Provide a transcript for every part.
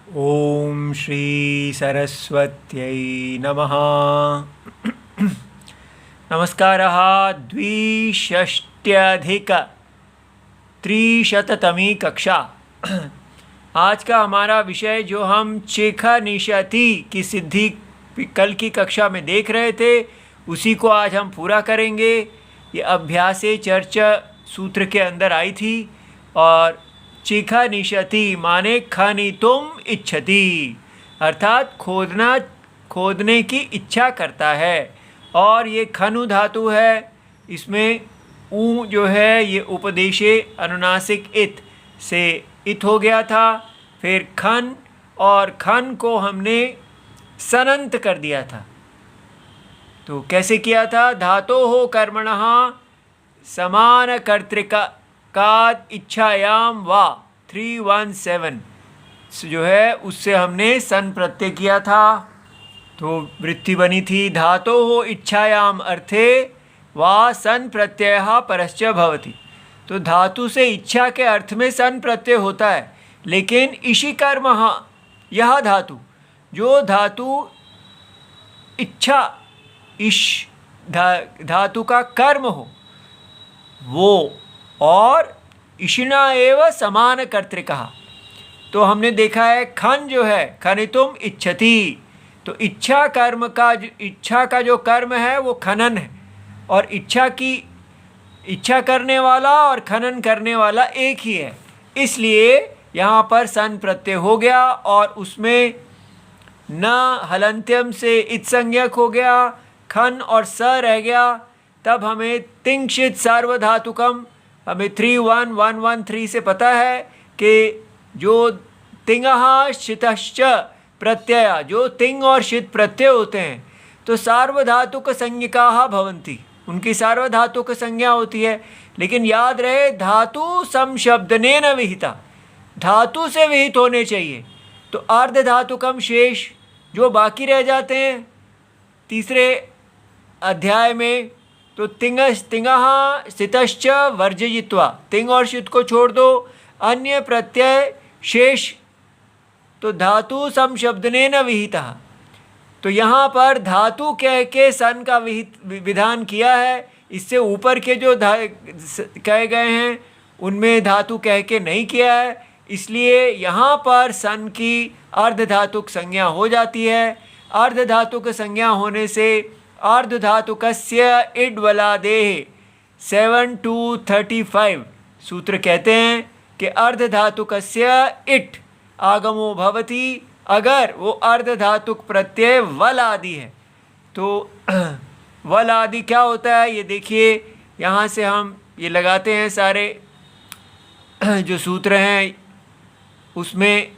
ओम श्री सरस्वत्यै नमः। नमस्कारः। द्विषष्ट्यधिक 300तमी कक्षा। आज का हमारा विषय जो हम चेखा निषति की सिद्धि कल की कक्षा में देख रहे थे उसी को आज हम पूरा करेंगे। ये अभ्यासे चर्चा सूत्र के अंदर आई थी और चेखा निषति माने खनितुम इच्छति अर्थात खोदने की इच्छा करता है। और ये खनु धातु है, इसमें ऊ जो है ये उपदेशे अनुनासिक इत से इत हो गया था। फिर खन और खन को हमने सनंत कर दिया था। तो कैसे किया था? धातो हो कर्मणः समान कर्तृका इच्छायाम वा 317 जो है उससे हमने सन प्रत्यय किया था। तो वृत्ति बनी थी धातो हो इच्छायाम अर्थे वा सन प्रत्यय परश्च भवति। तो धातु से इच्छा के अर्थ में सन प्रत्यय होता है, लेकिन इषि कर्म यह धातु जो धातु इच्छा इश धातु का कर्म हो वो और इशिना एव समान कर्तृकः। तो हमने देखा है खन जो है खनितुम इच्छति, तो इच्छा का जो कर्म है वो खनन है और इच्छा करने वाला और खनन करने वाला एक ही है। इसलिए यहाँ पर सन प्रत्यय हो गया और उसमें न हलंत्यम से इत्संज्ञक हो गया, खन और स रह गया। तब हमें तिंक्षित सार्वधातुकम हमें 31113 से पता है कि जो तिंगः शितश्च प्रत्यय जो तिंग और शित प्रत्यय होते हैं तो सार्वधातुक संज्ञकाः भवन्ति, उनकी सार्वधातुक संज्ञा होती है। लेकिन याद रहे धातु समशब्दनेन विहिता, धातु से विहित होने चाहिए। तो अर्ध धातुकम शेष जो बाकी रह जाते हैं तीसरे अध्याय में, तो तिंगः स्थितश्च वर्जयित्वा तिंग और शित को छोड़ दो, अन्य प्रत्यय शेष तो धातु समशब्दनेन विहिता। तो यहाँ पर धातु कह के सन का विधान किया है। इससे ऊपर के जो कहे गए हैं उनमें धातु कह के नहीं किया है, इसलिए यहाँ पर सन की अर्धधातुक संज्ञा हो जाती है। अर्धधातुक संज्ञा होने से अर्धधातुकस्य इड वलादेः 7-35 सूत्र कहते हैं कि अर्धधातुकस्य इट आगमो भवति अगर वो अर्धधातुक प्रत्यय वल आदि है। तो वल आदि क्या होता है ये देखिए, यहाँ से हम ये लगाते हैं सारे जो सूत्र हैं उसमें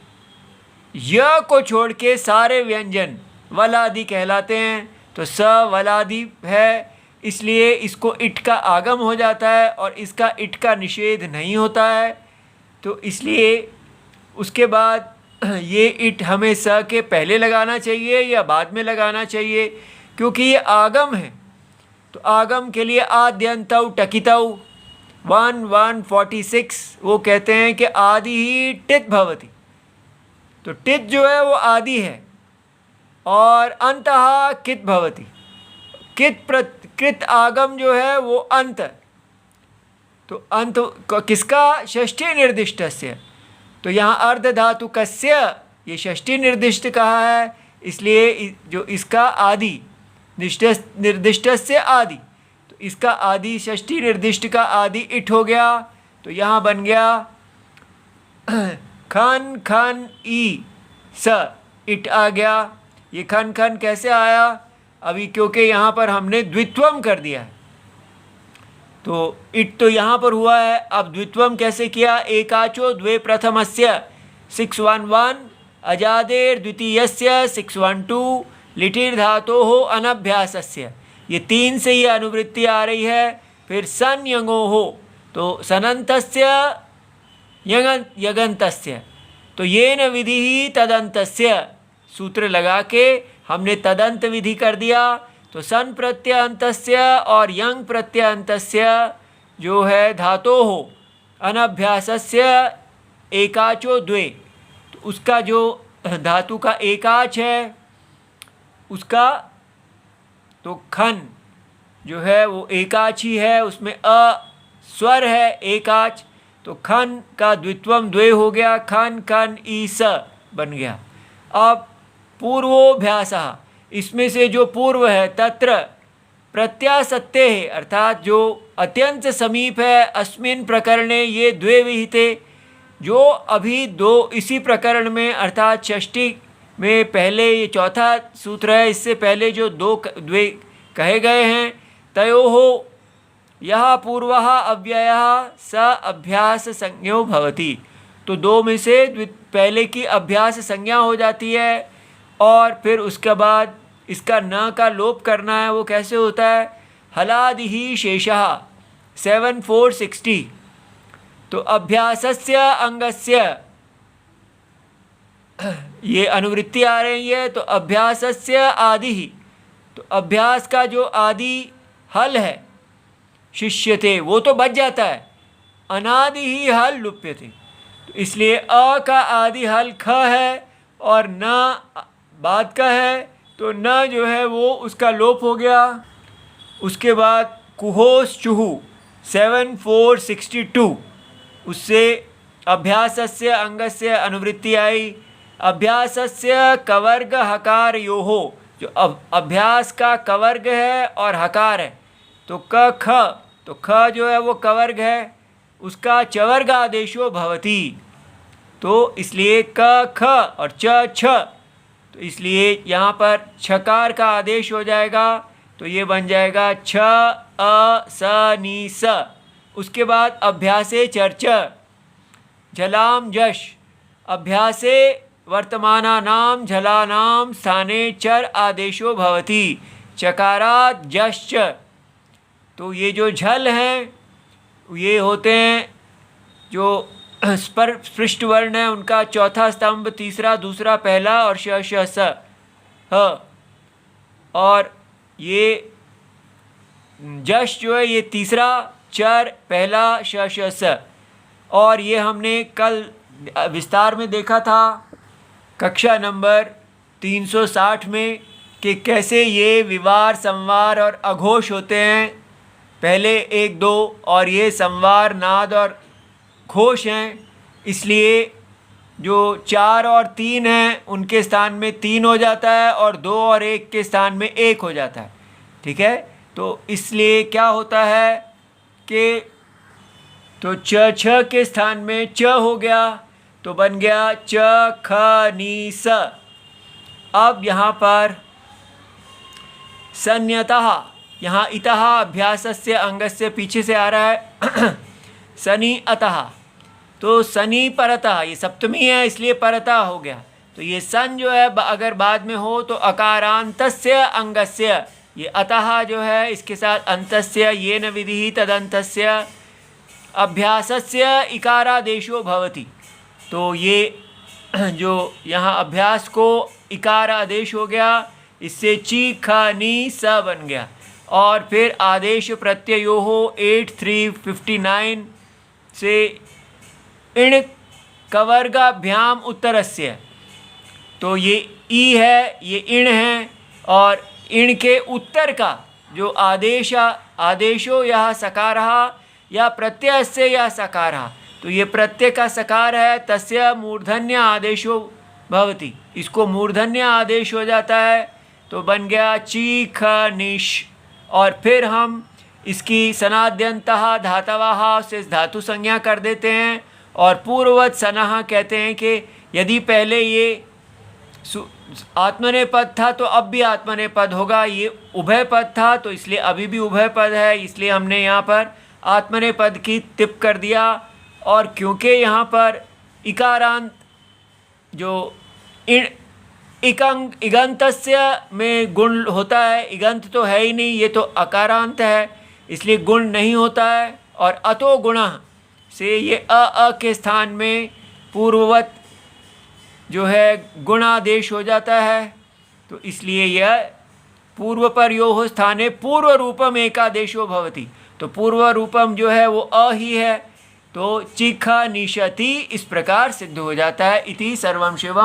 य को छोड़ के सारे व्यंजन वल आदि कहलाते हैं। तो स वलादि है, इसलिए इसको इट का आगम हो जाता है और इसका इट का निषेध नहीं होता है। तो इसलिए उसके बाद ये इट हमें स के पहले लगाना चाहिए या बाद में लगाना चाहिए, क्योंकि ये आगम है। तो आगम के लिए आद्यंतौ टकितौ 146 वो कहते हैं कि आदि ही टित भवति। तो टित जो है वो आदि है और अंतः कित भवति, कृत आगम जो है वो अंत। तो अंत किसका? षष्ठी निर्दिष्टस्य। तो यहाँ अर्धधातुकस्य ये षष्ठी निर्दिष्ट कहा है, इसलिए जो इसका आदि निर्दिष्टस्य आदि, तो इसका आदि षष्ठी निर्दिष्ट का आदि इट हो गया। तो यहाँ बन गया खन खन ई स इट आ गया। ये खन खन कैसे आया? अभी क्योंकि यहाँ पर हमने द्वित्वम कर दिया है, तो इट तो यहाँ पर हुआ है। अब द्वित्वम कैसे किया? एकाचो द्वे प्रथमस्य 611 अजादेर द्वितीयस्य 612 लिटिर धातो हो अनभ्यासस्य, ये 3 से ये अनुवृत्ति आ रही है। फिर सन यंगो हो तो सनंतस्य यगंतस्य, तो ये न विधि ही तदंतस्य सूत्र लगा के हमने तदंत विधि कर दिया। तो सन प्रत्यंतस्य और यंग प्रत्यंतस्य जो है धातो हो अनभ्यासस्य एकाचो द्वे, तो उसका जो धातु का एकाच है उसका, तो खन जो है वो एकाच ही है, उसमें अ स्वर है एकाच, तो खन का द्वित्वम द्वे हो गया, खन खन ई स बन गया। अब पूर्वोभ्यास, इसमें से जो पूर्व है तत्र प्रत्यासत्ते है, अर्थात जो अत्यंत समीप है, अस्मिन प्रकरणे ये द्वे विहिते, जो अभी दो इसी प्रकरण में अर्थात षष्ठी में पहले ये चौथा सूत्र है, इससे पहले जो द्वे कहे गए हैं, तयोः यह पूर्वः अव्ययः स अभ्यास संज्ञो भवति, तो दो में से पहले की अभ्यास संज्ञा हो जाती है, और फिर उसके बाद इसका न का लोप करना है। वो कैसे होता है? हलादि ही शेषः 7460, तो अभ्यासस्य अंगस्य, ये अनुवृत्ति आ रही है, तो अभ्यासस्य आदि ही, तो अभ्यास का जो आदि हल है शिष्यते वो तो बच जाता है, अनादि ही हल लुप्यते, तो इसलिए अ का आदि हल ख है और न बाद का है, तो न जो है वो उसका लोप हो गया। उसके बाद कुहोस चुहु 7462, उससे अभ्यासस्य अंगस्य अनुवृत्ति आई। अभ्यासस्य कवर्ग हकार योहो, जो अभ्यास का कवर्ग है और हकार है, तो क ख, तो ख जो है वो कवर्ग है, उसका चवर्ग आदेशो भवति, तो इसलिए क ख और च छ, तो इसलिए यहाँ पर छकार का आदेश हो जाएगा, तो ये बन जाएगा छ अ स नी स। उसके बाद अभ्यासे चर्च झलाम जश, अभ्यासे वर्तमानानां झलानां स्थाने चर आदेशो भवति, चकारात् जश्च, तो ये जो झल हैं ये होते हैं जो स्पृष्ट वर्ण है उनका चौथा स्तंभ, तीसरा, दूसरा, पहला और श श स ह, और ये जश जो है ये तीसरा, चर पहला, श श स, और ये हमने कल विस्तार में देखा था कक्षा नंबर 360 में कि कैसे ये विवार, संवार और अघोष होते हैं, पहले एक दो, और ये संवार, नाद और घोष हैं, इसलिए जो 4 और 3 हैं उनके स्थान में 3 हो जाता है और 2 और 1 के स्थान में 1 हो जाता है। ठीक है, तो इसलिए क्या होता है कि तो च छ के स्थान में च हो गया, तो बन गया च ख नी स। अब यहाँ पर सन्यतः, यहाँ इतः अभ्यासस्य अंगस्य पीछे से आ रहा है सनी अतः, तो सनी परतः, ये सप्तमी है इसलिए परतः हो गया, तो ये सन जो है अगर बाद में हो तो अकारांतस्य अंगस्य, ये अतः जो है इसके साथ अंतस्य ये न विधि तदंतस्य अभ्यासस्य इकारादेशो भवति, तो ये जो यहाँ अभ्यास को इकार आदेश हो गया, इससे ची ख नी स बन गया, और फिर आदेश प्रत्ययो हो 8359 से इण कवर्गाभ्याम उत्तरस्य, तो ये ई है, ये इण है, और इण के उत्तर का जो आदेशो यह सकारः या प्रत्ययस्य या सकारः, तो ये प्रत्यय का सकार है, तस्य मूर्धन्य आदेशो भवति, इसको मूर्धन्य आदेश हो जाता है, तो बन गया ची ख निश। और फिर हम इसकी सनाद्यंतः धातवः से धातु संज्ञा कर देते हैं, और पूर्ववत सनः कहते हैं कि यदि पहले ये आत्मनेपद था तो अब भी आत्मनेपद होगा, ये उभय पद था तो इसलिए अभी भी उभय पद है, इसलिए हमने यहाँ पर आत्मनेपद की टिप कर दिया। और क्योंकि यहाँ पर इकारांत जो इगंतस्य में गुण होता है, इगंत तो है ही नहीं, ये तो अकारांत है, इसलिए गुण नहीं होता है, और अतो गुणः से ये अ के स्थान में पूर्ववत जो है गुणादेश हो जाता है, तो इसलिए यह पूर्व पर यो स्थाने पूर्व रूपम एकादेशो भवति, तो पूर्व रूपम जो है वो अ ही है, तो चिख निशति इस प्रकार सिद्ध हो जाता है। इति सर्वं शिवम्।